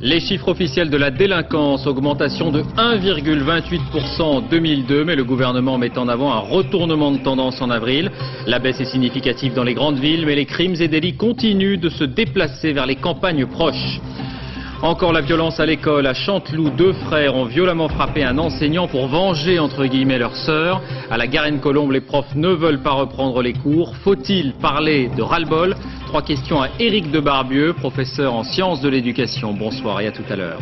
Les chiffres officiels de la délinquance, augmentation de 1,28% en 2002, mais le gouvernement met en avant un retournement de tendance en avril. La baisse est significative dans les grandes villes, mais les crimes et délits continuent de se déplacer vers les campagnes proches. Encore la violence à l'école. À Chanteloup, 2 frères ont violemment frappé un enseignant pour venger entre guillemets leur sœur. À la Garenne-Colombe, les profs ne veulent pas reprendre les cours. Faut-il parler de ras-le-bol? 3 questions à Éric de Barbieux, professeur en sciences de l'éducation. Bonsoir et à tout à l'heure.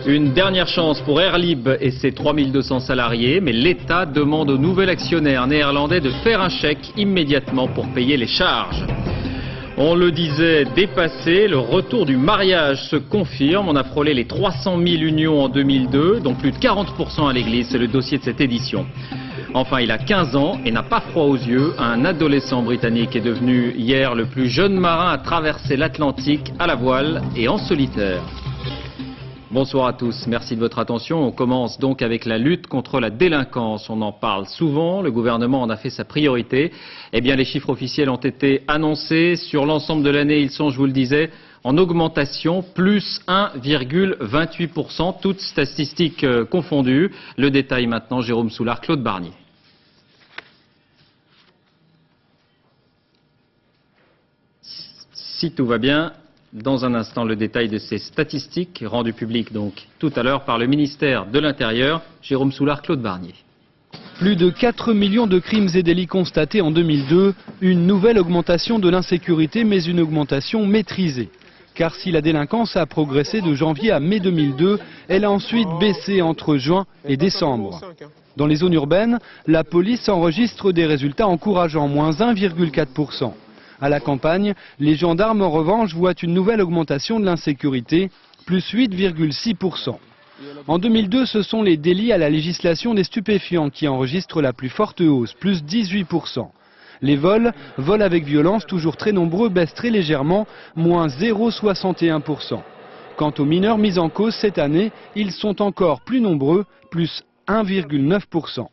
Une dernière chance pour Airlib et ses 3200 salariés, mais l'État demande au nouvel actionnaire néerlandais de faire un chèque immédiatement pour payer les charges. On le disait dépassé, le retour du mariage se confirme. On a frôlé les 300 000 unions en 2002, dont plus de 40% à l'église. C'est le dossier de cette édition. Enfin, il a 15 ans et n'a pas froid aux yeux. Un adolescent britannique est devenu hier le plus jeune marin à traverser l'Atlantique à la voile et en solitaire. Bonsoir à tous, merci de votre attention. On commence donc avec la lutte contre la délinquance. On en parle souvent, le gouvernement en a fait sa priorité. Eh bien, les chiffres officiels ont été annoncés. Sur l'ensemble de l'année, ils sont, je vous le disais, en augmentation, plus 1,28%, toutes statistiques confondues. Le détail maintenant, Jérôme Soulard, Claude Barnier. Si tout va bien, dans un instant, le détail de ces statistiques rendues publiques donc tout à l'heure par le ministère de l'Intérieur. Jérôme Soulard, Claude Barnier. Plus de 4 millions de crimes et délits constatés en 2002, une nouvelle augmentation de l'insécurité, mais une augmentation maîtrisée. Car si la délinquance a progressé de janvier à mai 2002, elle a ensuite baissé entre juin et décembre. Dans les zones urbaines, la police enregistre des résultats encourageants, moins 1,4%. À la campagne, les gendarmes en revanche voient une nouvelle augmentation de l'insécurité, plus 8,6%. En 2002, ce sont les délits à la législation des stupéfiants qui enregistrent la plus forte hausse, plus 18%. Les vols avec violence, toujours très nombreux, baissent très légèrement, moins 0,61%. Quant aux mineurs mis en cause cette année, ils sont encore plus nombreux, plus 1,9%.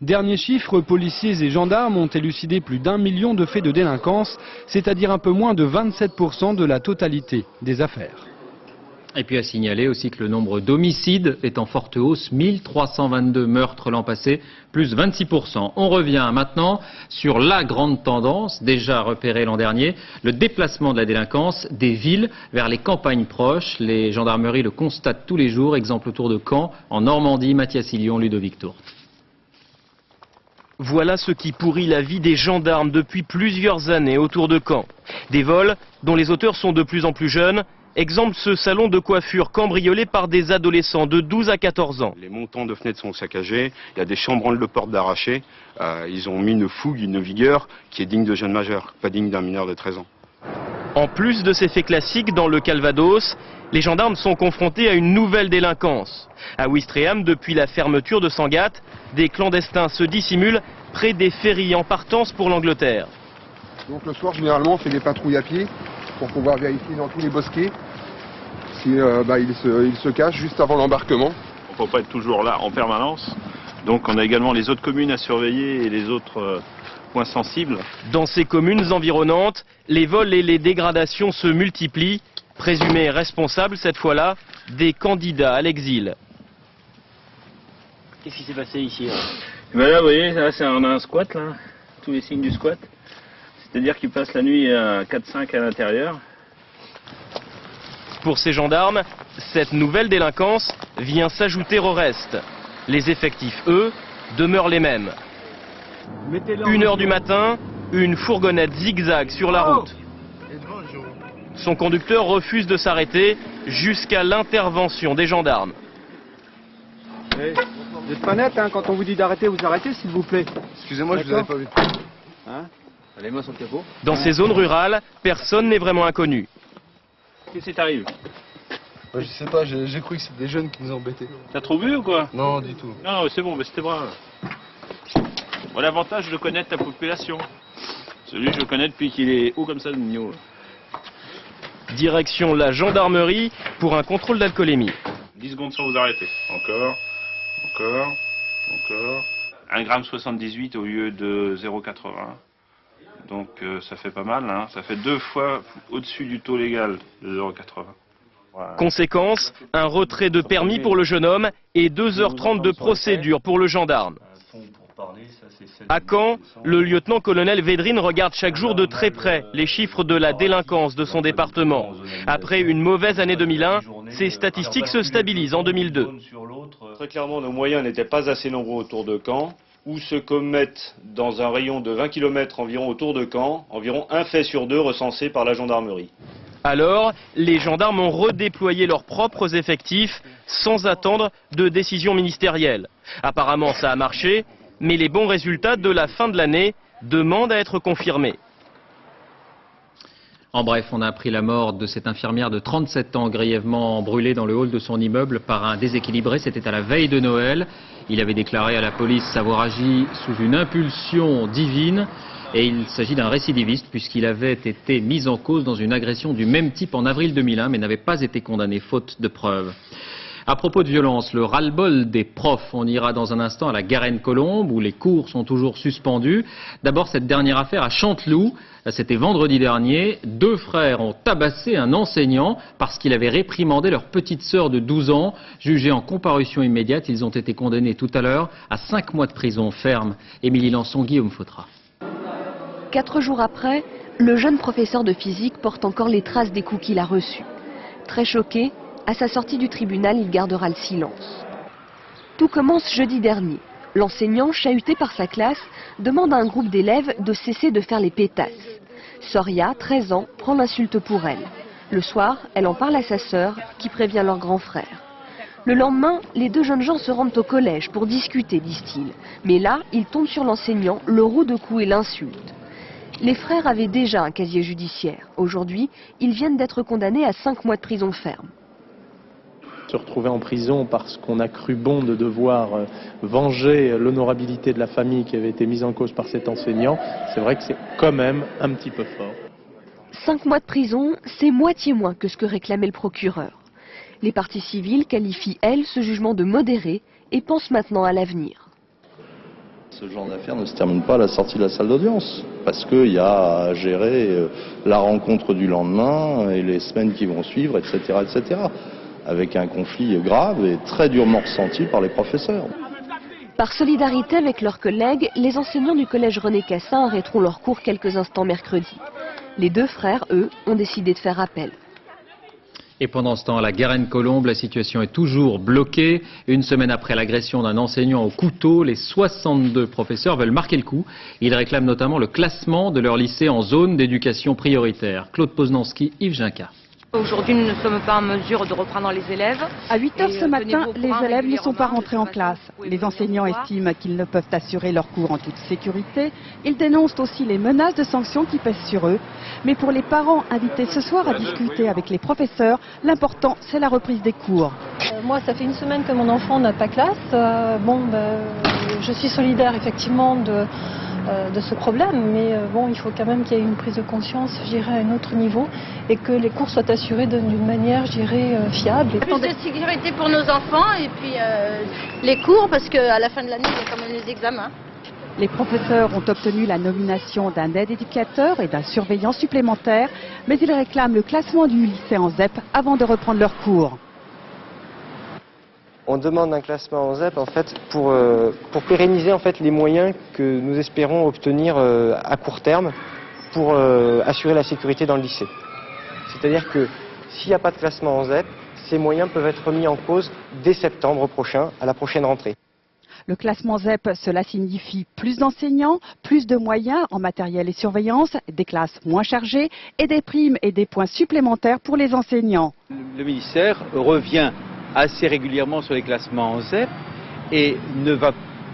Derniers chiffres, policiers et gendarmes ont élucidé plus d'1 million de faits de délinquance, c'est-à-dire un peu moins de 27% de la totalité des affaires. Et puis à signaler aussi que le nombre d'homicides est en forte hausse, 1322 meurtres l'an passé, plus 26%. On revient maintenant sur la grande tendance, déjà repérée l'an dernier, le déplacement de la délinquance des villes vers les campagnes proches. Les gendarmeries le constatent tous les jours, exemple autour de Caen, en Normandie, Mathias Hillion, Ludovic Tourte. Voilà ce qui pourrit la vie des gendarmes depuis plusieurs années autour de Caen. Des vols dont les auteurs sont de plus en plus jeunes. Exemple ce salon de coiffure cambriolé par des adolescents de 12 à 14 ans. Les montants de fenêtres sont saccagés, il y a des chambranles de portes d'arrachés. Ils ont mis une fougue, une vigueur qui est digne de jeunes majeurs, pas digne d'un mineur de 13 ans. En plus de ces faits classiques dans le Calvados, les gendarmes sont confrontés à une nouvelle délinquance. À Ouistreham, depuis la fermeture de Sangatte, des clandestins se dissimulent près des ferries en partance pour l'Angleterre. Donc le soir, généralement, on fait des patrouilles à pied pour pouvoir vérifier dans tous les bosquets si ils se cachent juste avant l'embarquement. Il ne faut pas être toujours là en permanence. Donc on a également les autres communes à surveiller et les autres points sensibles. Dans ces communes environnantes, les vols et les dégradations se multiplient. Présumés responsables, cette fois-là, des candidats à l'exil. Qu'est-ce qui s'est passé ici là? Ben là, vous voyez, là, on a un squat, là, tous les signes du squat. C'est-à-dire qu'ils passent la nuit à 4-5 à l'intérieur. Pour ces gendarmes, cette nouvelle délinquance vient s'ajouter au reste. Les effectifs, eux, demeurent les mêmes. 1h du matin, une fourgonnette zigzag sur la route. Son conducteur refuse de s'arrêter jusqu'à l'intervention des gendarmes. Vous n'êtes pas net, hein, quand on vous dit d'arrêter, vous arrêtez s'il vous plaît. Excusez-moi, je vous avais pas vu. Hein? Les mains sur le capot. Dans ces zones rurales, personne n'est vraiment inconnu. Qu'est-ce qui t'arrive? Je sais pas, j'ai cru que c'était des jeunes qui nous embêtaient. T'as trop bu ou quoi? Non, du tout. Non, c'est bon, mais c'était brave. Bon, l'avantage de connaître ta population. Celui je le connais depuis qu'il est haut comme ça, le mignon. Direction la gendarmerie pour un contrôle d'alcoolémie. 10 secondes sans vous arrêter. Encore. 1,78 g au lieu de 0,80 g. Donc ça fait pas mal, hein. Ça fait 2 fois au-dessus du taux légal de 0,80 g. Conséquence, un retrait de permis pour le jeune homme et 2h30 de procédure pour le gendarme. À Caen, le lieutenant-colonel Védrine regarde chaque jour de très près les chiffres de la délinquance de son département. Après une mauvaise année 2001, ces statistiques se stabilisent en 2002. Très clairement, nos moyens n'étaient pas assez nombreux autour de Caen, où se commettent dans un rayon de 20 km environ autour de Caen, environ un fait sur deux recensé par la gendarmerie. Alors, les gendarmes ont redéployé leurs propres effectifs sans attendre de décision ministérielle. Apparemment, ça a marché, mais les bons résultats de la fin de l'année demandent à être confirmés. En bref, on a appris la mort de cette infirmière de 37 ans grièvement brûlée dans le hall de son immeuble par un déséquilibré. C'était à la veille de Noël. Il avait déclaré à la police avoir agi sous une impulsion divine. Et il s'agit d'un récidiviste puisqu'il avait été mis en cause dans une agression du même type en avril 2001 mais n'avait pas été condamné faute de preuves. À propos de violence, le ras-le-bol des profs. On ira dans un instant à la Garenne-Colombes où les cours sont toujours suspendus. D'abord cette dernière affaire à Chanteloup. C'était vendredi dernier. 2 frères ont tabassé un enseignant parce qu'il avait réprimandé leur petite sœur de 12 ans. Jugés en comparution immédiate, ils ont été condamnés tout à l'heure à 5 mois de prison ferme. Émilie Lançon, Guillaume Fautra. 4 jours après, le jeune professeur de physique porte encore les traces des coups qu'il a reçus. Très choqué, à sa sortie du tribunal, il gardera le silence. Tout commence jeudi dernier. L'enseignant, chahuté par sa classe, demande à un groupe d'élèves de cesser de faire les pétasses. Soria, 13 ans, prend l'insulte pour elle. Le soir, elle en parle à sa sœur, qui prévient leur grand frère. Le lendemain, les 2 jeunes gens se rendent au collège pour discuter, disent-ils. Mais là, ils tombent sur l'enseignant, le roue de coups et l'insulte. Les frères avaient déjà un casier judiciaire. Aujourd'hui, ils viennent d'être condamnés à 5 mois de prison ferme. Se retrouver en prison parce qu'on a cru bon de devoir venger l'honorabilité de la famille qui avait été mise en cause par cet enseignant, c'est vrai que c'est quand même un petit peu fort. 5 mois de prison, c'est moitié moins que ce que réclamait le procureur. Les parties civiles qualifient, elles, ce jugement de modéré et pensent maintenant à l'avenir. Ce genre d'affaire ne se termine pas à la sortie de la salle d'audience, parce qu'il y a à gérer la rencontre du lendemain et les semaines qui vont suivre, etc., etc., avec un conflit grave et très durement ressenti par les professeurs. Par solidarité avec leurs collègues, les enseignants du collège René Cassin arrêteront leurs cours quelques instants mercredi. Les 2 frères, eux, ont décidé de faire appel. Et pendant ce temps, à la Garenne-Colombes, la situation est toujours bloquée. Une semaine après l'agression d'un enseignant au couteau, les 62 professeurs veulent marquer le coup. Ils réclament notamment le classement de leur lycée en zone d'éducation prioritaire. Claude Poznanski, Yves Ginca. Aujourd'hui, nous ne sommes pas en mesure de reprendre les élèves. À 8 h ce matin, les élèves ne sont pas rentrés en classe. Les enseignants estiment qu'ils ne peuvent assurer leurs cours en toute sécurité. Ils dénoncent aussi les menaces de sanctions qui pèsent sur eux. Mais pour les parents invités ce soir à discuter avec les professeurs, l'important, c'est la reprise des cours. Moi, ça fait 1 semaine que mon enfant n'a pas classe. Je suis solidaire effectivement de ce problème, mais il faut quand même qu'il y ait une prise de conscience, je dirais, à un autre niveau, et que les cours soient assurés d'une manière, je dirais, fiable. Plus de sécurité pour nos enfants, et puis les cours, parce qu'à la fin de l'année, il y a quand même les examens. Les professeurs ont obtenu la nomination d'un aide-éducateur et d'un surveillant supplémentaire, mais ils réclament le classement du lycée en ZEP avant de reprendre leurs cours. On demande un classement en ZEP en fait, pour pérenniser en fait, les moyens que nous espérons obtenir à court terme pour assurer la sécurité dans le lycée. C'est-à-dire que s'il n'y a pas de classement en ZEP, ces moyens peuvent être remis en cause dès septembre prochain, à la prochaine rentrée. Le classement ZEP, cela signifie plus d'enseignants, plus de moyens en matériel et surveillance, des classes moins chargées et des primes et des points supplémentaires pour les enseignants. Le ministère revient assez régulièrement sur les classements en ZEP et ne va,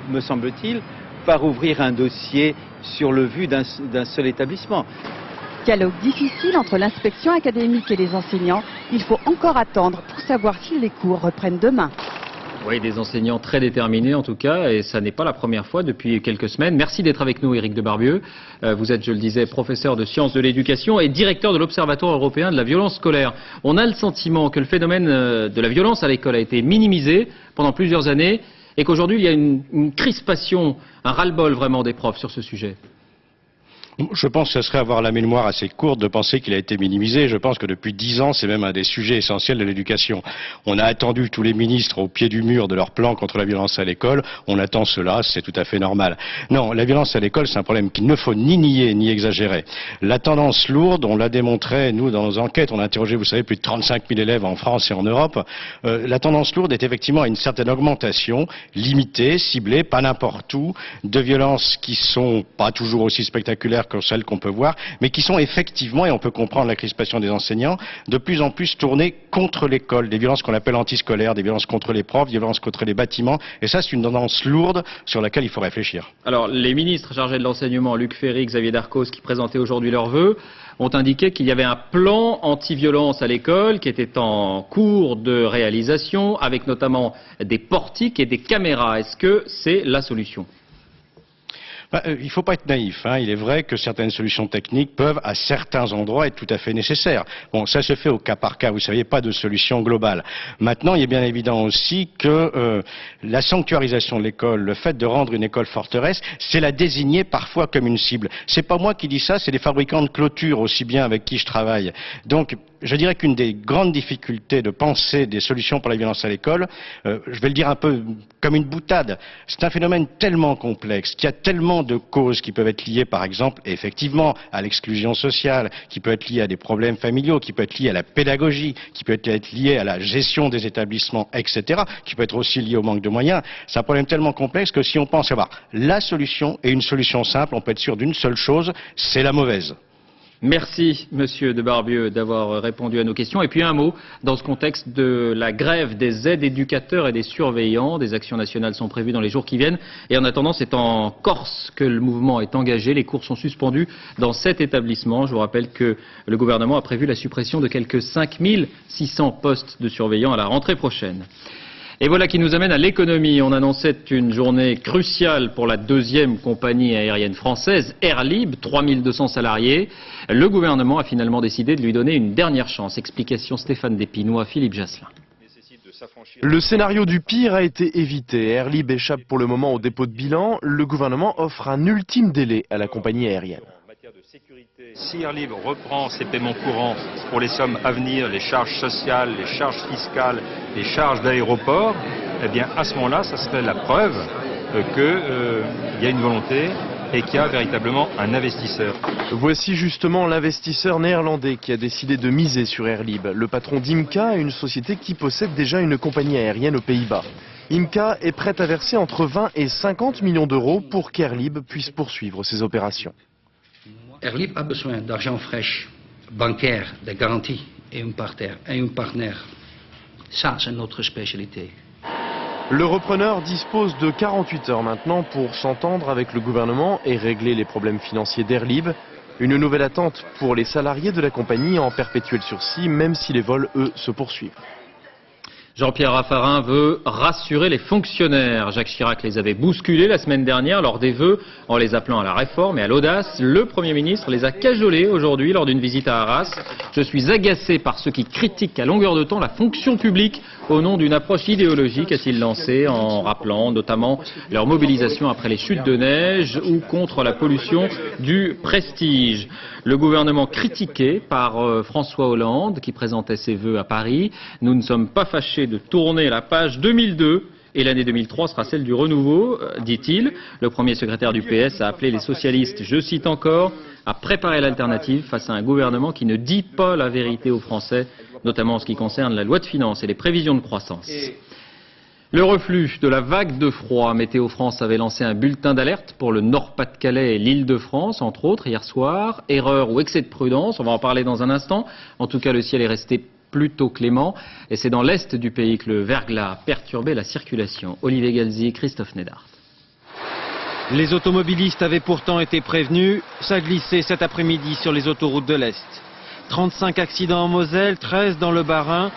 me semble-t-il, pas rouvrir un dossier sur le vu d'un seul établissement. Dialogue difficile entre l'inspection académique et les enseignants. Il faut encore attendre pour savoir si les cours reprennent demain. Oui, des enseignants très déterminés en tout cas, et ça n'est pas la première fois depuis quelques semaines. Merci d'être avec nous, Éric de Barbieux. Vous êtes, je le disais, professeur de sciences de l'éducation et directeur de l'Observatoire européen de la violence scolaire. On a le sentiment que le phénomène de la violence à l'école a été minimisé pendant plusieurs années et qu'aujourd'hui il y a une crispation, un ras-le-bol vraiment des profs sur ce sujet. Je pense que ce serait avoir la mémoire assez courte de penser qu'il a été minimisé. Je pense que depuis 10 ans, c'est même un des sujets essentiels de l'éducation. On a attendu tous les ministres au pied du mur de leur plan contre la violence à l'école. On attend cela, c'est tout à fait normal. Non, la violence à l'école, c'est un problème qu'il ne faut ni nier ni exagérer. La tendance lourde, on l'a démontré, nous, dans nos enquêtes, on a interrogé, vous savez, plus de 35 000 élèves en France et en Europe. La tendance lourde est effectivement à une certaine augmentation, limitée, ciblée, pas n'importe où, de violences qui sont pas toujours aussi spectaculaires que celles qu'on peut voir, mais qui sont effectivement, et on peut comprendre la crispation des enseignants, de plus en plus tournées contre l'école, des violences qu'on appelle antiscolaires, des violences contre les profs, des violences contre les bâtiments, et ça c'est une tendance lourde sur laquelle il faut réfléchir. Alors les ministres chargés de l'enseignement, Luc Ferry, Xavier Darcos, qui présentaient aujourd'hui leurs vœux, ont indiqué qu'il y avait un plan anti-violence à l'école qui était en cours de réalisation, avec notamment des portiques et des caméras. Est-ce que c'est la solution ? Il ne faut pas être naïf, hein. Il est vrai que certaines solutions techniques peuvent, à certains endroits, être tout à fait nécessaires. Bon, ça se fait au cas par cas, vous savez, pas de solution globale. Maintenant, il est bien évident aussi que la sanctuarisation de l'école, le fait de rendre une école forteresse, c'est la désigner parfois comme une cible. C'est pas moi qui dis ça, c'est les fabricants de clôtures aussi bien avec qui je travaille. Donc, je dirais qu'une des grandes difficultés de penser des solutions pour la violence à l'école, je vais le dire un peu comme une boutade, c'est un phénomène tellement complexe, qu'il y a tellement de causes qui peuvent être liées, par exemple, effectivement, à l'exclusion sociale, qui peut être liée à des problèmes familiaux, qui peut être liée à la pédagogie, qui peut être liée à la gestion des établissements, etc., qui peut être aussi liée au manque de moyens. C'est un problème tellement complexe que si on pense avoir la solution et une solution simple, on peut être sûr d'une seule chose, c'est la mauvaise. Merci, Monsieur de Barbieux, d'avoir répondu à nos questions. Et puis un mot, dans ce contexte de la grève des aides éducateurs et des surveillants, des actions nationales sont prévues dans les jours qui viennent. Et en attendant, c'est en Corse que le mouvement est engagé. Les cours sont suspendus dans 7 établissements. Je vous rappelle que le gouvernement a prévu la suppression de quelques 5600 postes de surveillants à la rentrée prochaine. Et voilà qui nous amène à l'économie. On annonçait une journée cruciale pour la deuxième compagnie aérienne française, Air Libre, 3200 salariés. Le gouvernement a finalement décidé de lui donner une dernière chance. Explication Stéphane Despinois, Philippe Jasselin. Le scénario du pire a été évité. Air Libre échappe pour le moment au dépôt de bilan. Le gouvernement offre un ultime délai à la compagnie aérienne. Si Air Libre reprend ses paiements courants pour les sommes à venir, les charges sociales, les charges fiscales, les charges d'aéroport, eh bien à ce moment-là, ça serait la preuve qu'il y a une volonté et qu'il y a véritablement un investisseur. Voici justement l'investisseur néerlandais qui a décidé de miser sur Air Libre. Le patron d'Imca, une société qui possède déjà une compagnie aérienne aux Pays-Bas. Imca est prête à verser entre 20 et 50 millions d'euros pour qu'Air Libre puisse poursuivre ses opérations. Air Libre a besoin d'argent fraîche, bancaire, de garanties et un partenaire. Ça, c'est notre spécialité. Le repreneur dispose de 48 heures maintenant pour s'entendre avec le gouvernement et régler les problèmes financiers d'Air Libre. Une nouvelle attente pour les salariés de la compagnie en perpétuel sursis, même si les vols, eux, se poursuivent. Jean-Pierre Raffarin veut rassurer les fonctionnaires. Jacques Chirac les avait bousculés la semaine dernière lors des vœux en les appelant à la réforme et à l'audace. Le Premier ministre les a cajolés aujourd'hui lors d'une visite à Arras. Je suis agacé par ceux qui critiquent à longueur de temps la fonction publique au nom d'une approche idéologique, a-t-il lancé, en rappelant notamment leur mobilisation après les chutes de neige ou contre la pollution du Prestige. Le gouvernement critiqué par François Hollande qui présentait ses vœux à Paris. Nous ne sommes pas fâchés de tourner la page 2002 et l'année 2003 sera celle du renouveau, dit-il. Le premier secrétaire du PS a appelé les socialistes, je cite encore, à préparer l'alternative face à un gouvernement qui ne dit pas la vérité aux Français, notamment en ce qui concerne la loi de finances et les prévisions de croissance. Le reflux de la vague de froid, Météo France avait lancé un bulletin d'alerte pour le Nord-Pas-de-Calais et l'Île-de-France, entre autres, hier soir. Erreur ou excès de prudence, on va en parler dans un instant. En tout cas, le ciel est resté plutôt clément. Et c'est dans l'est du pays que le verglas a perturbé la circulation. Olivier Galzi, Christophe Nédard. Les automobilistes avaient pourtant été prévenus. Ça glissait cet après-midi sur les autoroutes de l'Est. 35 accidents en Moselle, 13 dans le Bas-Rhin.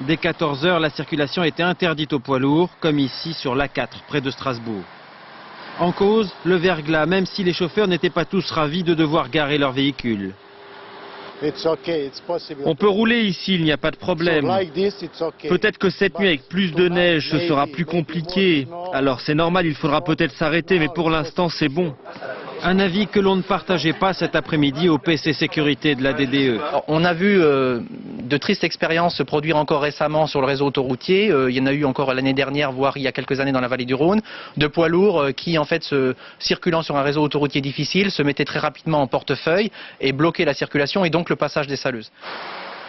Dès 14 h, la circulation était interdite aux poids lourds, comme ici sur l'A4, près de Strasbourg. En cause, le verglas, même si les chauffeurs n'étaient pas tous ravis de devoir garer leur véhicule. On peut rouler ici, il n'y a pas de problème. Peut-être que cette nuit, avec plus de neige, ce sera plus compliqué. Alors c'est normal, il faudra peut-être s'arrêter, mais pour l'instant, c'est bon. Un avis que l'on ne partageait pas cet après-midi au PC Sécurité de la DDE. On a vu de tristes expériences se produire encore récemment sur le réseau autoroutier. Il y en a eu encore l'année dernière, voire il y a quelques années dans la vallée du Rhône, de poids lourds qui, en fait, circulant sur un réseau autoroutier difficile, se mettaient très rapidement en portefeuille et bloquaient la circulation et donc le passage des saleuses.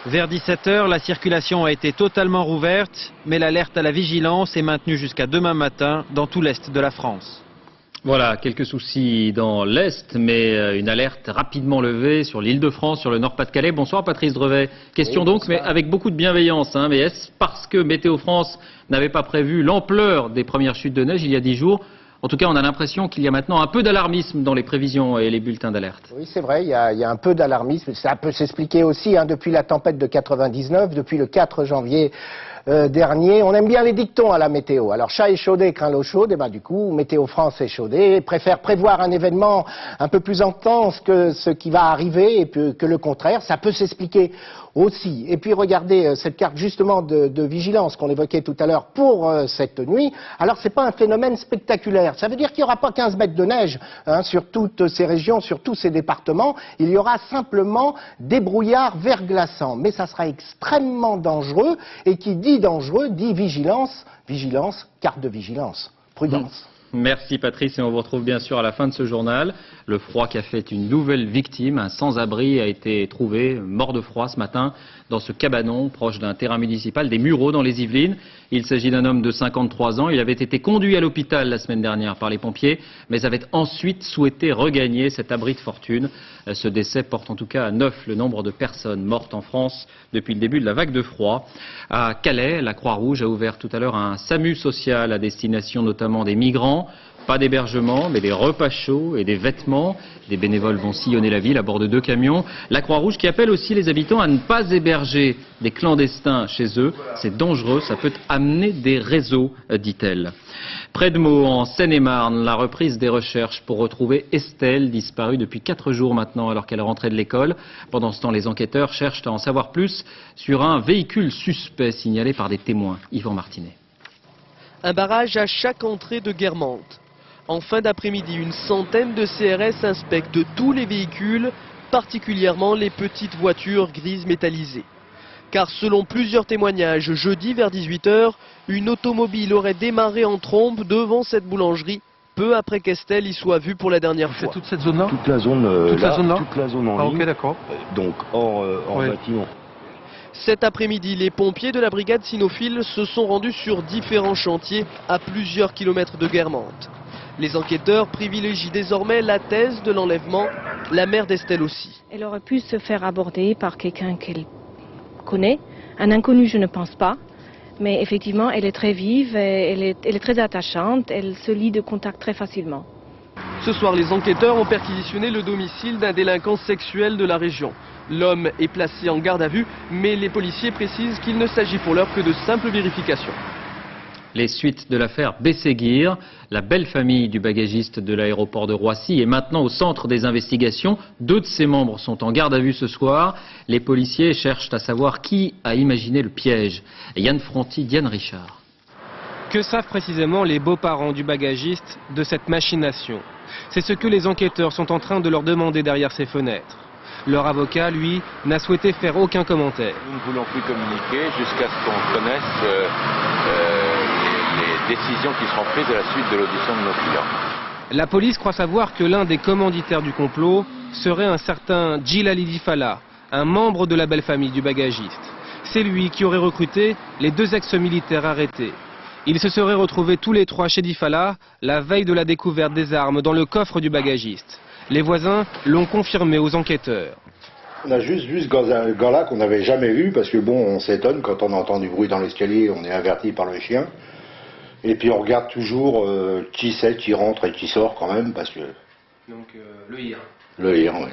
Vers 17 h, la circulation a été totalement rouverte, mais l'alerte à la vigilance est maintenue jusqu'à demain matin dans tout l'est de la France. Voilà, quelques soucis dans l'Est, mais une alerte rapidement levée sur l'Île-de-France, sur le Nord-Pas-de-Calais. Bonsoir Patrice Drevet. Question oui, donc, mais avec beaucoup de bienveillance. Mais est-ce parce que Météo France n'avait pas prévu l'ampleur des premières chutes de neige il y a 10 jours? En tout cas, on a l'impression qu'il y a maintenant un peu d'alarmisme dans les prévisions et les bulletins d'alerte. Oui, c'est vrai, il y a un peu d'alarmisme. Ça peut s'expliquer aussi depuis la tempête de 99, depuis le 4 janvier dernier. On aime bien les dictons à la météo. Alors, chat échaudé craint l'eau chaude, et du coup, Météo France échaudé préfère prévoir un événement un peu plus intense que ce qui va arriver et que le contraire. Ça peut s'expliquer aussi. Et puis, regardez cette carte justement de vigilance qu'on évoquait tout à l'heure pour cette nuit. Alors, c'est pas un phénomène spectaculaire. Ça veut dire qu'il n'y aura pas 15 mètres de neige sur toutes ces régions, sur tous ces départements. Il y aura simplement des brouillards verglaçants. Mais ça sera extrêmement dangereux. Et qui dit dangereux dit vigilance. Vigilance, carte de vigilance. Prudence. Merci Patrice, et on vous retrouve bien sûr à la fin de ce journal. Le froid qui a fait une nouvelle victime, un sans-abri a été trouvé mort de froid ce matin dans ce cabanon proche d'un terrain municipal des Mureaux dans les Yvelines. Il s'agit d'un homme de 53 ans. Il avait été conduit à l'hôpital la semaine dernière par les pompiers, mais avait ensuite souhaité regagner cet abri de fortune. Ce décès porte en tout cas à 9 le nombre de personnes mortes en France depuis le début de la vague de froid. À Calais, la Croix-Rouge a ouvert tout à l'heure un SAMU social à destination notamment des migrants. Pas d'hébergement, mais des repas chauds et des vêtements. Des bénévoles vont sillonner la ville à bord de 2 camions. La Croix-Rouge qui appelle aussi les habitants à ne pas héberger des clandestins chez eux. C'est dangereux, ça peut amener des réseaux, dit-elle. Près de Meaux, en Seine-et-Marne, la reprise des recherches pour retrouver Estelle, disparue depuis 4 jours maintenant alors qu'elle rentrait de l'école. Pendant ce temps, les enquêteurs cherchent à en savoir plus sur un véhicule suspect signalé par des témoins. Yvan Martinet. Un barrage à chaque entrée de Guermantes. En fin d'après-midi, une centaine de CRS inspectent tous les véhicules, particulièrement les petites voitures grises métallisées. Car selon plusieurs témoignages, jeudi vers 18 h, une automobile aurait démarré en trombe devant cette boulangerie, peu après qu'Estelle y soit vue pour la dernière fois. C'est toute cette zone-là? Toute la zone là, toute la zone en ligne. Ok, d'accord. Donc hors bâtiment. Cet après-midi, les pompiers de la brigade cynophile se sont rendus sur différents chantiers à plusieurs kilomètres de Guermantes. Les enquêteurs privilégient désormais la thèse de l'enlèvement, la mère d'Estelle aussi. Elle aurait pu se faire aborder par quelqu'un qu'elle connaît. Un inconnu, je ne pense pas. Mais effectivement, elle est très vive, elle est très attachante, elle se lie de contact très facilement. Ce soir, les enquêteurs ont perquisitionné le domicile d'un délinquant sexuel de la région. L'homme est placé en garde à vue, mais les policiers précisent qu'il ne s'agit pour l'heure que de simples vérifications. Les suites de l'affaire Bességuir, la belle famille du bagagiste de l'aéroport de Roissy est maintenant au centre des investigations. 2 de ses membres sont en garde à vue ce soir. Les policiers cherchent à savoir qui a imaginé le piège. Yann Fronty, Diane Richard. Que savent précisément les beaux-parents du bagagiste de cette machination? C'est ce que les enquêteurs sont en train de leur demander derrière ces fenêtres. Leur avocat, lui, n'a souhaité faire aucun commentaire. Nous ne voulons plus communiquer jusqu'à ce qu'on connaisse les décisions qui seront prises à la suite de l'audition de nos clients. La police croit savoir que l'un des commanditaires du complot serait un certain Djilali Difala, un membre de la belle famille du bagagiste. C'est lui qui aurait recruté les 2 ex-militaires arrêtés. Ils se seraient retrouvés tous les 3 chez Difala la veille de la découverte des armes dans le coffre du bagagiste. Les voisins l'ont confirmé aux enquêteurs. On a juste vu ce gars-là qu'on n'avait jamais vu, parce que bon, on s'étonne quand on entend du bruit dans l'escalier, on est averti par le chien. Et puis on regarde toujours qui c'est qui rentre et qui sort quand même, parce que... Donc le HIR. Le HIR, oui.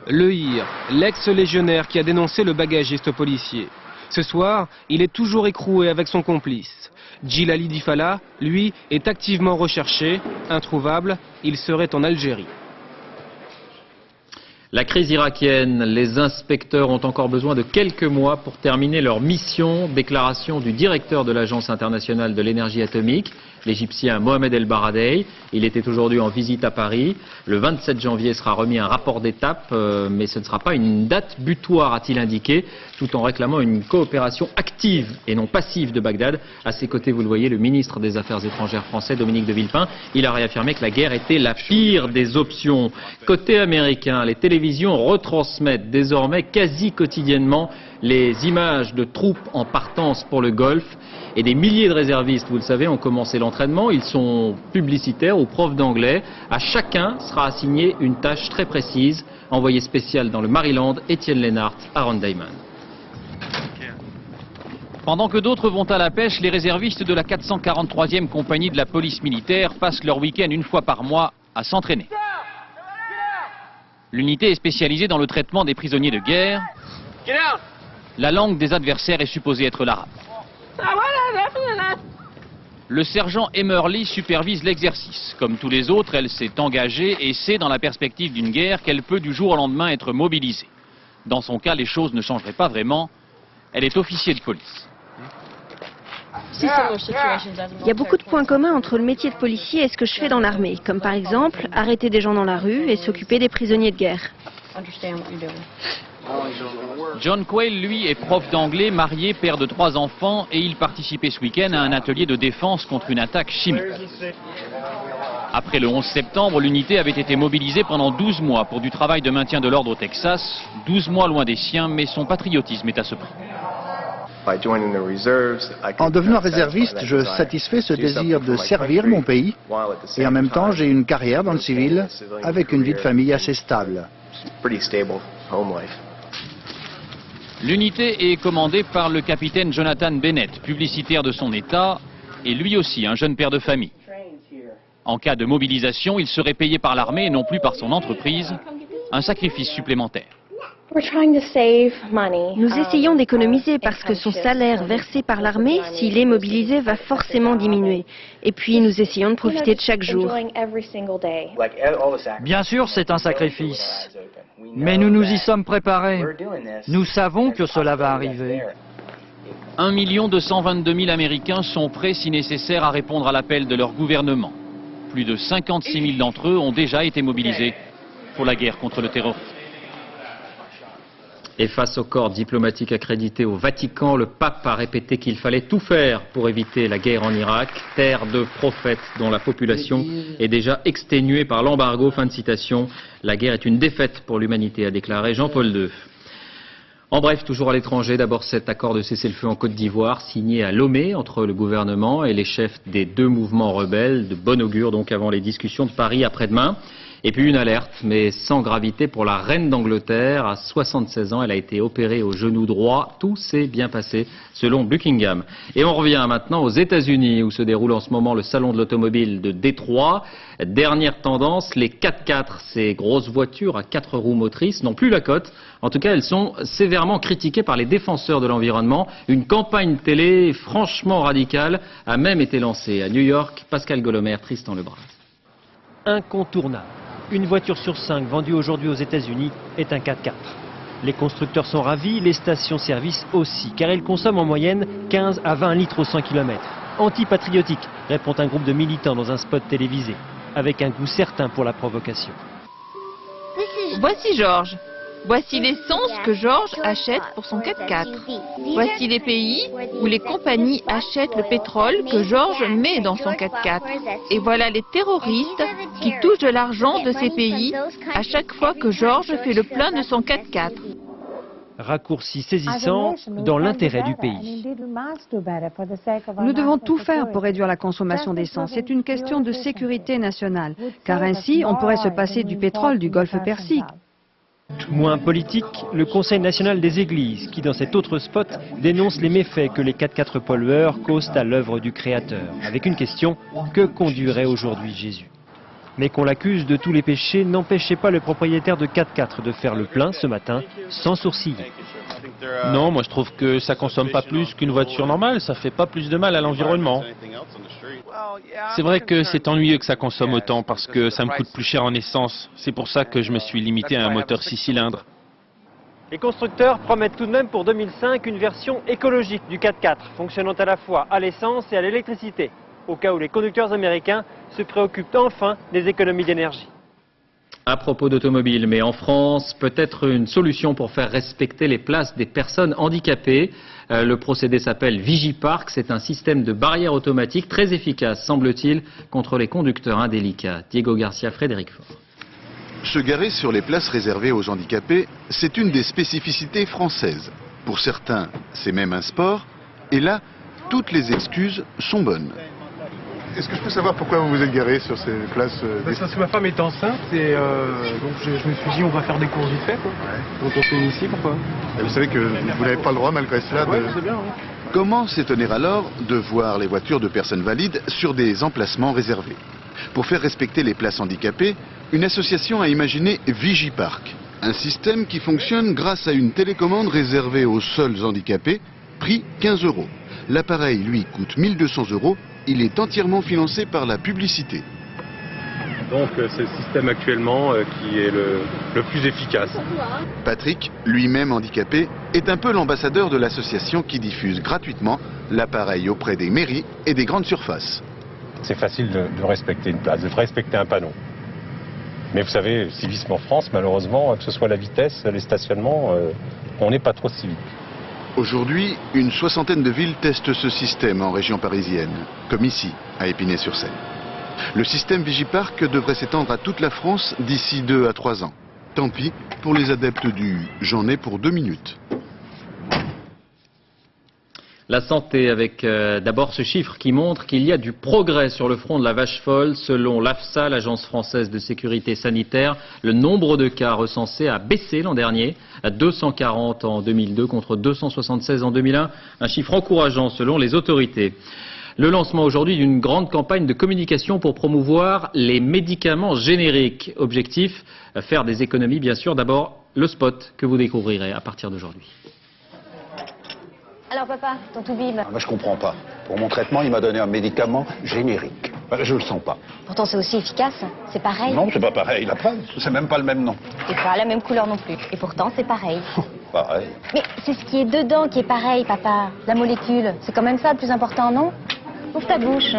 Le HIR, l'ex-légionnaire qui a dénoncé le bagagiste policier. Ce soir, il est toujours écroué avec son complice. Djilali Difala, lui, est activement recherché. Introuvable, il serait en Algérie. La crise irakienne, les inspecteurs ont encore besoin de quelques mois pour terminer leur mission. Déclaration du directeur de l'Agence internationale de l'énergie atomique. l'Égyptien Mohamed El Baradei. Il était aujourd'hui en visite à Paris. Le 27 janvier sera remis un rapport d'étape, mais ce ne sera pas une date butoir, a-t-il indiqué, tout en réclamant une coopération active et non passive de Bagdad. À ses côtés, vous le voyez, le ministre des Affaires étrangères français, Dominique de Villepin. Il a réaffirmé que la guerre était la pire des options. Côté américain, les télévisions retransmettent désormais quasi quotidiennement les images de troupes en partance pour le Golfe. Et des milliers de réservistes, vous le savez, ont commencé l'entraînement. Ils sont publicitaires ou profs d'anglais. À chacun sera assignée une tâche très précise. Envoyé spécial dans le Maryland, Étienne Lénart, Aaron Diamond. Pendant que d'autres vont à la pêche, les réservistes de la 443e compagnie de la police militaire passent leur week-end une fois par mois à s'entraîner. L'unité est spécialisée dans le traitement des prisonniers de guerre. La langue des adversaires est supposée être l'arabe. Le sergent Emerly supervise l'exercice. Comme tous les autres, elle s'est engagée et sait, dans la perspective d'une guerre, qu'elle peut du jour au lendemain être mobilisée. Dans son cas, les choses ne changeraient pas vraiment. Elle est officier de police. Il y a beaucoup de points communs entre le métier de policier et ce que je fais dans l'armée, comme par exemple arrêter des gens dans la rue et s'occuper des prisonniers de guerre. John Quayle, lui, est prof d'anglais, marié, père de 3 enfants, et il participait ce week-end à un atelier de défense contre une attaque chimique. Après le 11 septembre, l'unité avait été mobilisée pendant 12 mois pour du travail de maintien de l'ordre au Texas. 12 mois loin des siens, mais son patriotisme est à ce prix. En devenant réserviste, je satisfais ce désir de servir mon pays et en même temps j'ai une carrière dans le civil avec une vie de famille assez stable. L'unité est commandée par le capitaine Jonathan Bennett, publicitaire de son État, et lui aussi un jeune père de famille. En cas de mobilisation, il serait payé par l'armée et non plus par son entreprise, un sacrifice supplémentaire. Nous essayons d'économiser parce que son salaire versé par l'armée, s'il est mobilisé, va forcément diminuer. Et puis nous essayons de profiter de chaque jour. Bien sûr, c'est un sacrifice. Mais nous nous y sommes préparés. Nous savons que cela va arriver. 1 222 000 Américains sont prêts, si nécessaire, à répondre à l'appel de leur gouvernement. Plus de 56 000 d'entre eux ont déjà été mobilisés pour la guerre contre le terrorisme. Et face au corps diplomatique accrédité au Vatican, le pape a répété qu'il fallait tout faire pour éviter la guerre en Irak, terre de prophètes dont la population est déjà exténuée par l'embargo. Fin de citation. La guerre est une défaite pour l'humanité, a déclaré Jean-Paul II. En bref, toujours à l'étranger, d'abord cet accord de cessez-le-feu en Côte d'Ivoire, signé à Lomé entre le gouvernement et les chefs des 2 mouvements rebelles, de bon augure donc avant les discussions de Paris après-demain. Et puis une alerte, mais sans gravité pour la reine d'Angleterre. À 76 ans, elle a été opérée au genou droit. Tout s'est bien passé, selon Buckingham. Et on revient maintenant aux États-Unis, où se déroule en ce moment le salon de l'automobile de Détroit. Dernière tendance, les 4x4, ces grosses voitures à 4 roues motrices, n'ont plus la cote. En tout cas, elles sont sévèrement critiquées par les défenseurs de l'environnement. Une campagne télé franchement radicale a même été lancée à New York. Pascal Golomer, Tristan Lebras. Incontournable. Une voiture sur 5 vendue aujourd'hui aux États-Unis est un 4x4. Les constructeurs sont ravis, les stations-service aussi, car elles consomment en moyenne 15 à 20 litres au 100 km. Anti-patriotique, répond un groupe de militants dans un spot télévisé, avec un goût certain pour la provocation. Voici Georges. Voici l'essence que Georges achète pour son 4x4. Voici les pays où les compagnies achètent le pétrole que Georges met dans son 4x4. Et voilà les terroristes qui touchent de l'argent de ces pays à chaque fois que Georges fait le plein de son 4x4. Raccourci saisissant dans l'intérêt du pays. Nous devons tout faire pour réduire la consommation d'essence. C'est une question de sécurité nationale, car ainsi on pourrait se passer du pétrole du Golfe Persique. Moins politique, le Conseil national des églises, qui dans cet autre spot dénonce les méfaits que les 4x4 pollueurs causent à l'œuvre du Créateur, avec une question, que conduirait aujourd'hui Jésus? Mais qu'on l'accuse de tous les péchés n'empêchait pas le propriétaire de 4x4 de faire le plein ce matin, sans sourciller. Non, moi je trouve que ça consomme pas plus qu'une voiture normale, ça fait pas plus de mal à l'environnement. C'est vrai que c'est ennuyeux que ça consomme autant parce que ça me coûte plus cher en essence. C'est pour ça que je me suis limité à un moteur 6 cylindres. Les constructeurs promettent tout de même pour 2005 une version écologique du 4x4, fonctionnant à la fois à l'essence et à l'électricité. au cas où les conducteurs américains se préoccupent enfin des économies d'énergie. À propos d'automobile, mais en France, peut-être une solution pour faire respecter les places des personnes handicapées. Le procédé s'appelle Vigipark. C'est un système de barrière automatique très efficace, semble-t-il, contre les conducteurs indélicats. Diego Garcia, Frédéric Faure. Se garer sur les places réservées aux handicapés, c'est une des spécificités françaises. Pour certains, c'est même un sport. Et là, toutes les excuses sont bonnes. Est-ce que je peux savoir pourquoi vous vous êtes garé sur ces places Parce que ma femme est enceinte et donc je me suis dit on va faire des courses vite fait quoi. Ouais. Donc on fait ici, pourquoi et vous savez que vous n'avez pas le droit malgré cela de... Ouais, c'est bien, oui. Comment s'étonner alors de voir les voitures de personnes valides sur des emplacements réservés? Pour faire respecter les places handicapées, une association a imaginé Vigipark, un système qui fonctionne grâce à une télécommande réservée aux seuls handicapés, prix 15 €. L'appareil, lui, coûte 1 200 €. Il est entièrement financé par la publicité. Donc c'est le système actuellement qui est le plus efficace. Patrick, lui-même handicapé, est un peu l'ambassadeur de l'association qui diffuse gratuitement l'appareil auprès des mairies et des grandes surfaces. C'est facile de respecter une place, de respecter un panneau. Mais vous savez, le civisme en France, malheureusement, que ce soit la vitesse, les stationnements, on n'est pas trop civique. Aujourd'hui, une soixantaine de villes testent ce système en région parisienne, comme ici, à Épinay-sur-Seine. Le système Vigipark devrait s'étendre à toute la France d'ici 2 à 3 ans. Tant pis pour les adeptes du « j'en ai pour 2 minutes ». La santé avec d'abord ce chiffre qui montre qu'il y a du progrès sur le front de la vache folle. Selon l'AFSA, l'Agence française de sécurité sanitaire, le nombre de cas recensés a baissé l'an dernier à 240 en 2002 contre 276 en 2001. Un chiffre encourageant selon les autorités. Le lancement aujourd'hui d'une grande campagne de communication pour promouvoir les médicaments génériques. Objectif, faire des économies bien sûr. D'abord, le spot que vous découvrirez à partir d'aujourd'hui. Alors papa, ton Toubib. Moi je comprends pas. Pour mon traitement, il m'a donné un médicament générique. Je le sens pas. Pourtant c'est aussi efficace, c'est pareil. Non, c'est pas pareil, la preuve, c'est même pas le même nom. Et pas la même couleur non plus. Et pourtant c'est pareil. Pareil. Mais c'est ce qui est dedans qui est pareil, papa. La molécule, c'est quand même ça le plus important, non? Ouvre ta bouche.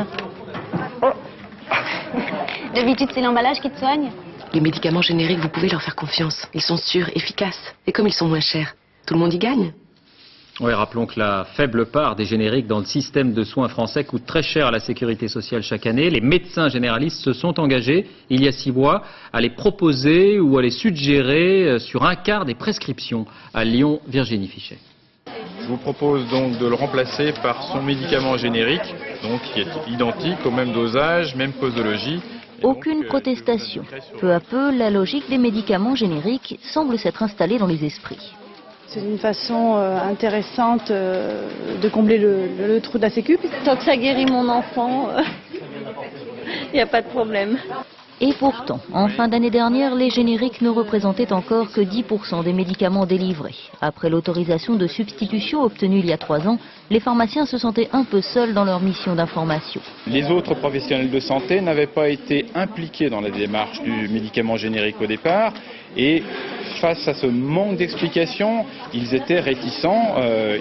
D'habitude c'est l'emballage qui te soigne. Les médicaments génériques, vous pouvez leur faire confiance. Ils sont sûrs, efficaces. Et comme ils sont moins chers, tout le monde y gagne. Oui, rappelons que la faible part des génériques dans le système de soins français coûte très cher à la sécurité sociale chaque année. Les médecins généralistes se sont engagés, il y a 6 mois, à les proposer ou à les suggérer sur un quart des prescriptions. À Lyon, Virginie Fichet. Je vous propose donc de le remplacer par son médicament générique, donc qui est identique au même dosage, même posologie. Aucune protestation. Peu à peu, la logique des médicaments génériques semble s'être installée dans les esprits. C'est une façon intéressante de combler le trou de la sécu. Tant que ça guérit mon enfant, il n'y a pas de problème. Et pourtant, en fin d'année dernière, les génériques ne représentaient encore que 10% des médicaments délivrés. Après l'autorisation de substitution obtenue il y a 3 ans, les pharmaciens se sentaient un peu seuls dans leur mission d'information. Les autres professionnels de santé n'avaient pas été impliqués dans la démarche du médicament générique au départ et face à ce manque d'explication, ils étaient réticents,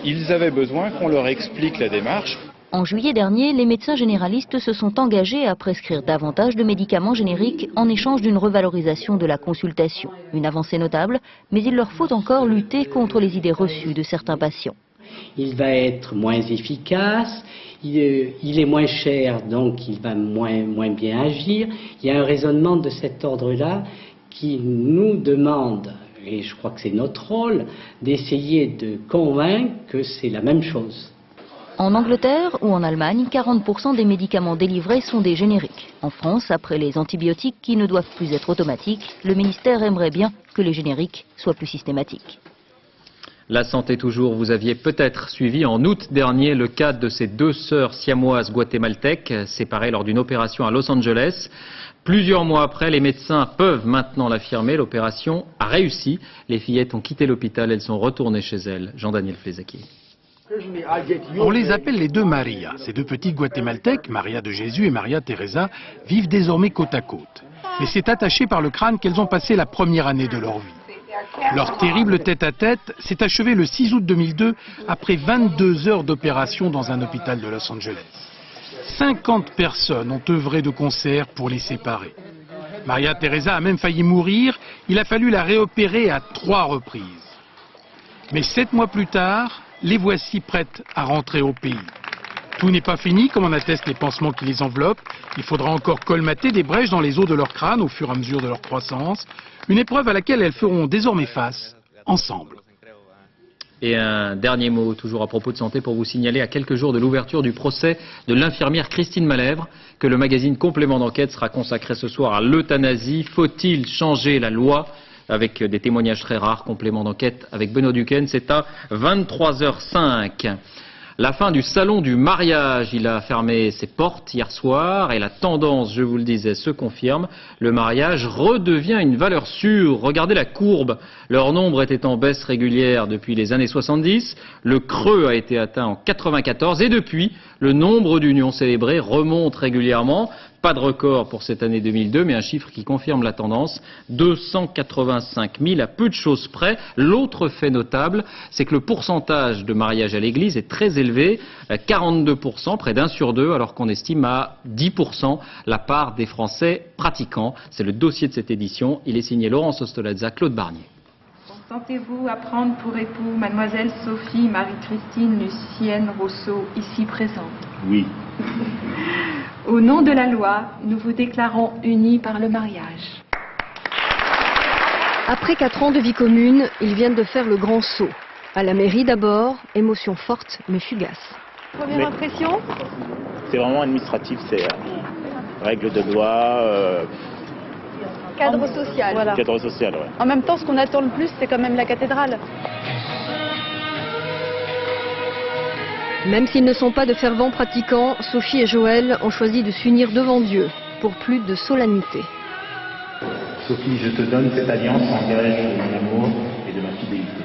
ils avaient besoin qu'on leur explique la démarche. En juillet dernier, les médecins généralistes se sont engagés à prescrire davantage de médicaments génériques en échange d'une revalorisation de la consultation. Une avancée notable, mais il leur faut encore lutter contre les idées reçues de certains patients. Il va être moins efficace, il est moins cher, donc il va moins bien agir. Il y a un raisonnement de cet ordre-là qui nous demande, et je crois que c'est notre rôle, d'essayer de convaincre que c'est la même chose. En Angleterre ou en Allemagne, 40% des médicaments délivrés sont des génériques. En France, après les antibiotiques qui ne doivent plus être automatiques, le ministère aimerait bien que les génériques soient plus systématiques. La santé toujours, vous aviez peut-être suivi en août dernier le cas de ces 2 sœurs siamoises guatémaltèques séparées lors d'une opération à Los Angeles. Plusieurs mois après, les médecins peuvent maintenant l'affirmer, l'opération a réussi. Les fillettes ont quitté l'hôpital, elles sont retournées chez elles. Jean-Daniel Flézaquier. On les appelle les 2 Maria. Ces 2 petites guatémaltèques, Maria de Jésus et Maria Teresa, vivent désormais côte à côte. Mais c'est attaché par le crâne qu'elles ont passé la première année de leur vie. Leur terrible tête-à-tête s'est achevée le 6 août 2002 après 22 heures d'opération dans un hôpital de Los Angeles. 50 personnes ont œuvré de concert pour les séparer. Maria Teresa a même failli mourir, il a fallu la réopérer à 3 reprises. Mais 7 mois plus tard, les voici prêtes à rentrer au pays. Tout n'est pas fini, comme en attestent les pansements qui les enveloppent. Il faudra encore colmater des brèches dans les os de leur crâne au fur et à mesure de leur croissance. Une épreuve à laquelle elles feront désormais face, ensemble. Et un dernier mot, toujours à propos de santé, pour vous signaler à quelques jours de l'ouverture du procès de l'infirmière Christine Malèvre, que le magazine Complément d'enquête sera consacré ce soir à l'euthanasie. Faut-il changer la loi ? Avec des témoignages très rares, Complément d'enquête avec Benoît Duquesne, c'est à 23h05. La fin du salon du mariage, il a fermé ses portes hier soir et la tendance, je vous le disais, se confirme. Le mariage redevient une valeur sûre. Regardez la courbe. Leur nombre était en baisse régulière depuis les années 70. Le creux a été atteint en 94 et depuis, le nombre d'unions célébrées remonte régulièrement. Pas de record pour cette année 2002, mais un chiffre qui confirme la tendance. 285 000 à peu de choses près. L'autre fait notable, c'est que le pourcentage de mariages à l'église est très élevé, 42%, près d'1 sur 2, alors qu'on estime à 10% la part des Français pratiquants. C'est le dossier de cette édition. Il est signé Laurence Ostolazza, Claude Barnier. Sentez-vous à prendre pour époux mademoiselle Sophie Marie-Christine Lucienne Rousseau, ici présente? Oui. Au nom de la loi, nous vous déclarons unis par le mariage. Après 4 ans de vie commune, ils viennent de faire le grand saut. À la mairie d'abord, émotion forte mais fugace. Première impression? C'est vraiment administratif, c'est règles de loi. Cadre social. Voilà. Cadre social, ouais. En même temps, ce qu'on attend le plus, c'est quand même la cathédrale. Même s'ils ne sont pas de fervents pratiquants, Sophie et Joël ont choisi de s'unir devant Dieu pour plus de solennité. Sophie, je te donne cette alliance en gage de mon amour et de ma fidélité.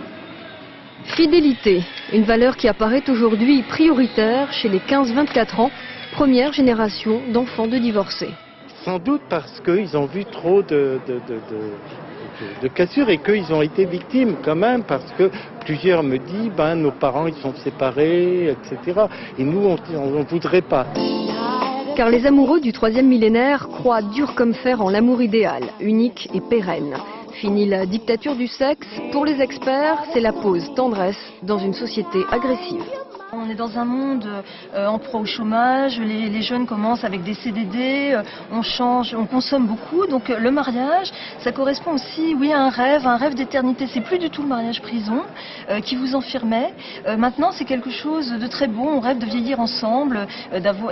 Fidélité, une valeur qui apparaît aujourd'hui prioritaire chez les 15-24 ans, première génération d'enfants de divorcés. Sans doute parce qu'ils ont vu trop de cassures et qu'ils ont été victimes quand même, parce que plusieurs me disent, nos parents ils sont séparés, etc. Et nous on ne voudrait pas. Car les amoureux du 3e millénaire croient dur comme fer en l'amour idéal, unique et pérenne. Fini la dictature du sexe, pour les experts, c'est la pause tendresse dans une société agressive. On est dans un monde en proie au chômage, les jeunes commencent avec des CDD, on change, on consomme beaucoup. Donc le mariage, ça correspond aussi, oui, à un rêve d'éternité. C'est plus du tout le mariage prison qui vous enfermait. Maintenant, c'est quelque chose de très beau. On rêve de vieillir ensemble,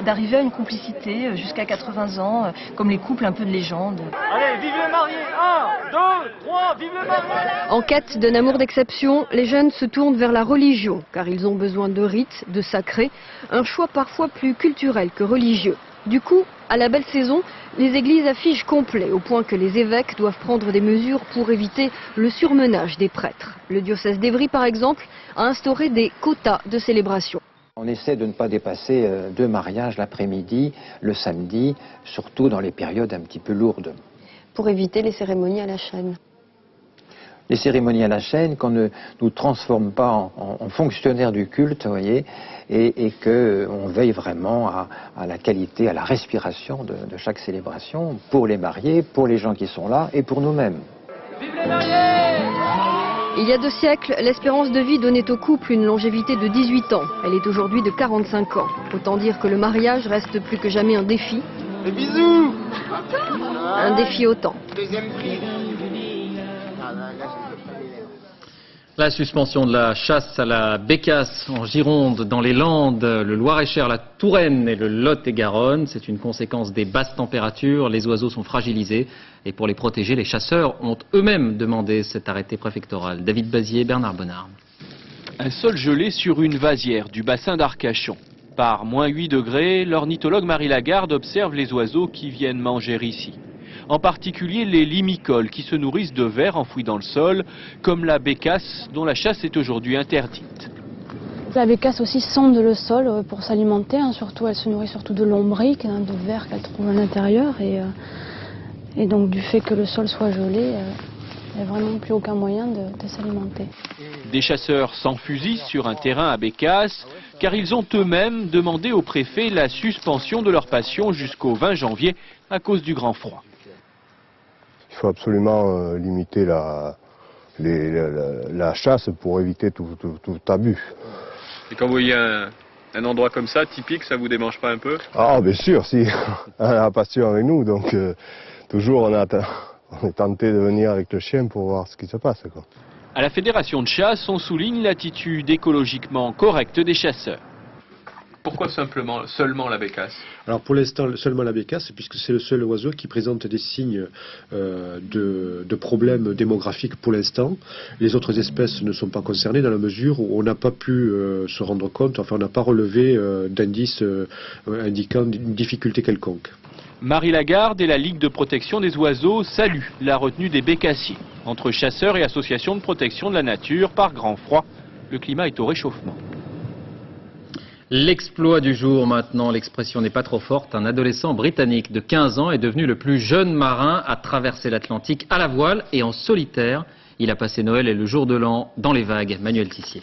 d'arriver à une complicité jusqu'à 80 ans, comme les couples un peu de légende. Allez, vive le marié! 1, 2, 3, vive le marié! En quête d'un amour d'exception, les jeunes se tournent vers la religion, car ils ont besoin de rites, de sacré, un choix parfois plus culturel que religieux. Du coup, à la belle saison, les églises affichent complet, au point que les évêques doivent prendre des mesures pour éviter le surmenage des prêtres. Le diocèse d'Évry, par exemple, a instauré des quotas de célébration. On essaie de ne pas dépasser 2 mariages l'après-midi, le samedi, surtout dans les périodes un petit peu lourdes. Pour éviter les cérémonies à la chaîne. Les cérémonies à la chaîne, qu'on ne nous transforme pas en fonctionnaires du culte, vous voyez, et qu'on veille vraiment à la qualité, à la respiration de chaque célébration, pour les mariés, pour les gens qui sont là, et pour nous-mêmes. Vive les mariés! Il y a 2 siècles, l'espérance de vie donnait au couple une longévité de 18 ans. Elle est aujourd'hui de 45 ans. Autant dire que le mariage reste plus que jamais un défi. Des bisous! Un défi autant. Deuxième prix. La suspension de la chasse à la bécasse en Gironde, dans les Landes, le Loir-et-Cher, la Touraine et le Lot-et-Garonne, c'est une conséquence des basses températures. Les oiseaux sont fragilisés et pour les protéger, les chasseurs ont eux-mêmes demandé cet arrêté préfectoral. David Bazier, Bernard Bonnard. Un sol gelé sur une vasière du bassin d'Arcachon. Par moins 8 degrés, l'ornithologue Marie Lagarde observe les oiseaux qui viennent manger ici. En particulier les limicoles qui se nourrissent de vers enfouis dans le sol, comme la bécasse dont la chasse est aujourd'hui interdite. La bécasse aussi sonde le sol pour s'alimenter, surtout elle se nourrit surtout de lombriques, de vers qu'elle trouve à l'intérieur et donc du fait que le sol soit gelé, Il n'y a vraiment plus aucun moyen de s'alimenter. Des chasseurs sans fusil sur un terrain à Bécasse, car ils ont eux-mêmes demandé au préfet la suspension de leur passion jusqu'au 20 janvier à cause du grand froid. Il faut absolument limiter la chasse pour éviter tout abus. Et quand vous voyez un endroit comme ça, typique, ça vous démange pas un peu? Ah, bien sûr, si. On a la passion avec nous, donc toujours on est tenté de venir avec le chien pour voir ce qui se passe, quoi. À la fédération de chasse, on souligne l'attitude écologiquement correcte des chasseurs. Pourquoi seulement la bécasse? Alors pour l'instant seulement la bécasse, puisque c'est le seul oiseau qui présente des signes de problèmes démographiques pour l'instant. Les autres espèces ne sont pas concernées dans la mesure où on n'a pas pu se rendre compte, enfin on n'a pas relevé d'indices indiquant une difficulté quelconque. Marie Lagarde et la Ligue de protection des oiseaux saluent la retenue des bécassiers. Entre chasseurs et associations de protection de la nature, par grand froid, le climat est au réchauffement. L'exploit du jour maintenant, l'expression n'est pas trop forte. Un adolescent britannique de 15 ans est devenu le plus jeune marin à traverser l'Atlantique à la voile et en solitaire. Il a passé Noël et le jour de l'an dans les vagues. Manuel Tissier.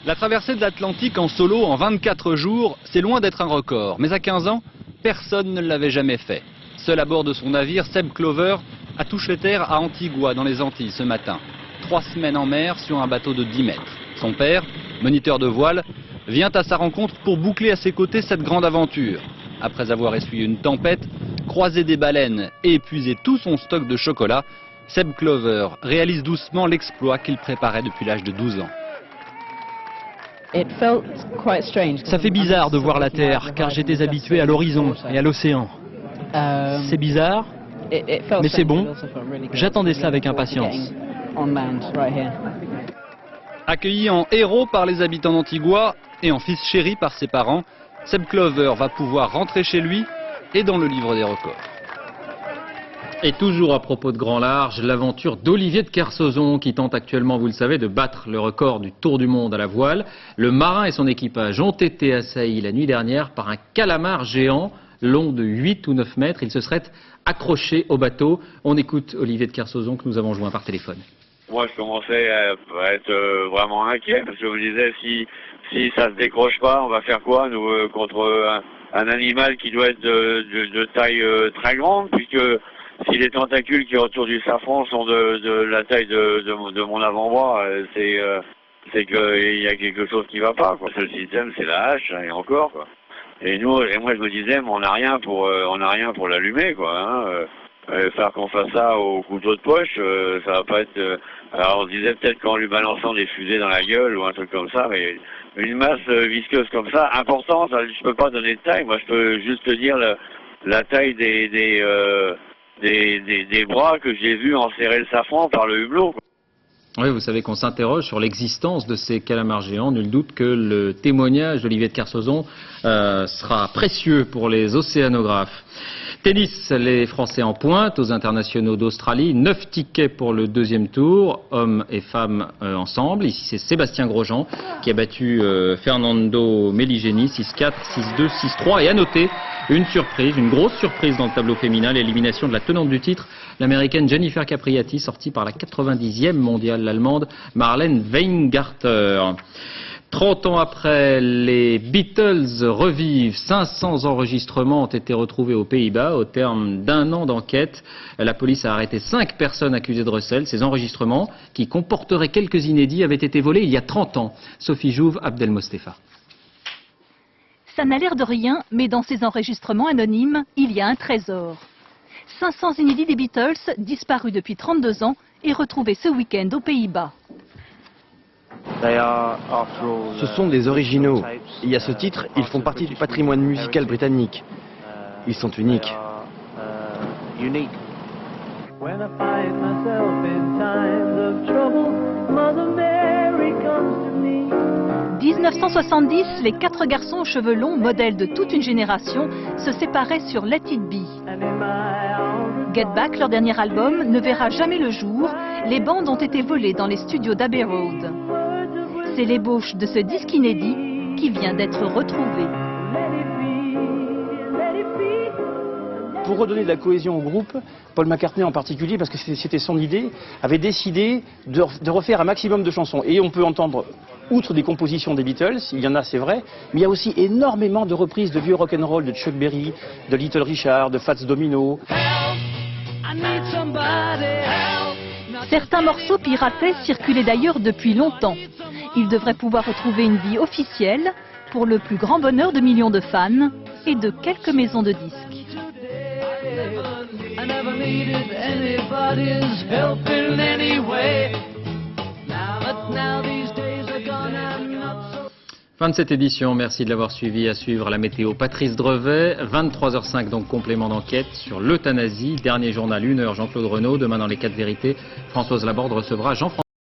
La traversée de l'Atlantique en solo en 24 jours, c'est loin d'être un record. Mais à 15 ans, personne ne l'avait jamais fait. Seul à bord de son navire, Seb Clover a touché terre à Antigua dans les Antilles ce matin. 3 semaines en mer sur un bateau de 10 mètres. Son père, moniteur de voile, vient à sa rencontre pour boucler à ses côtés cette grande aventure. Après avoir essuyé une tempête, croisé des baleines et épuisé tout son stock de chocolat, Seb Clover réalise doucement l'exploit qu'il préparait depuis l'âge de 12 ans. Ça fait bizarre de voir la Terre, car j'étais habitué à l'horizon et à l'océan. C'est bizarre, mais c'est bon. J'attendais ça avec impatience. Accueilli en héros par les habitants d'Antigua et en fils chéri par ses parents, Seb Clover va pouvoir rentrer chez lui et dans le livre des records. Et toujours à propos de grand large, l'aventure d'Olivier de Kersauzon qui tente actuellement, vous le savez, de battre le record du tour du monde à la voile. Le marin et son équipage ont été assaillis la nuit dernière par un calamar géant long de 8 ou 9 mètres. Il se serait accroché au bateau. On écoute Olivier de Kersauzon que nous avons joint par téléphone. Moi, je commençais à être vraiment inquiet parce que je me disais si ça se décroche pas, on va faire quoi nous contre un animal qui doit être de taille très grande, puisque si les tentacules qui autour du safran sont de la taille de mon avant-bras, c'est qu'il y a quelque chose qui va pas, quoi. Le seul système, c'est la hache, et encore, quoi. Et moi je me disais, mais on n'a rien pour l'allumer, quoi. Hein. Faire qu'on fasse ça au couteau de poche, ça va pas être... alors on se disait peut-être qu'en lui balançant des fusées dans la gueule ou un truc comme ça, mais une masse visqueuse comme ça, importante, je peux pas donner de taille, moi je peux juste te dire la taille des bras que j'ai vu enserrer le safran par le hublot, quoi. Oui, vous savez qu'on s'interroge sur l'existence de ces calamars géants. Nul doute que le témoignage d'Olivier de Kersauzon sera précieux pour les océanographes. Tennis, les Français en pointe aux internationaux d'Australie. 9 tickets pour le deuxième tour, hommes et femmes ensemble. Ici, c'est Sébastien Grosjean qui a battu Fernando Meligeni 6-4, 6-2, 6-3. Et à noter une surprise, une grosse surprise dans le tableau féminin, l'élimination de la tenante du titre, l'américaine Jennifer Capriati, sortie par la 90e mondiale, l'allemande Marlene Weingarter. 30 ans après, les Beatles revivent. 500 enregistrements ont été retrouvés aux Pays-Bas au terme d'un an d'enquête. La police a arrêté 5 personnes accusées de recel. Ces enregistrements, qui comporteraient quelques inédits, avaient été volés il y a 30 ans. Sophie Jouve, Abdelmostefa. Ça n'a l'air de rien, mais dans ces enregistrements anonymes, il y a un trésor. 500 inédits des Beatles, disparus depuis 32 ans, et retrouvés ce week-end aux Pays-Bas. Ce sont des originaux. Et à ce titre, ils font partie du patrimoine musical britannique. Ils sont uniques. 1970, les 4 garçons aux cheveux longs, modèles de toute une génération, se séparaient sur Let It Be. Get Back, leur dernier album, ne verra jamais le jour. Les bandes ont été volées dans les studios d'Abbey Road. C'est l'ébauche de ce disque inédit qui vient d'être retrouvé. pour redonner de la cohésion au groupe, Paul McCartney en particulier, parce que c'était son idée, avait décidé de refaire un maximum de chansons. Et on peut entendre, outre des compositions des Beatles, il y en a c'est vrai, mais il y a aussi énormément de reprises de vieux rock'n'roll de Chuck Berry, de Little Richard, de Fats Domino. Certains morceaux piratés circulaient d'ailleurs depuis longtemps. Ils devraient pouvoir retrouver une vie officielle pour le plus grand bonheur de millions de fans et de quelques maisons de disques. Fin de cette édition, merci de l'avoir suivi. À suivre la météo, Patrice Drevet, 23h05 donc complément d'enquête sur l'euthanasie. Dernier journal 1h, Jean-Claude Renaud. Demain dans les 4 vérités, Françoise Laborde recevra Jean-François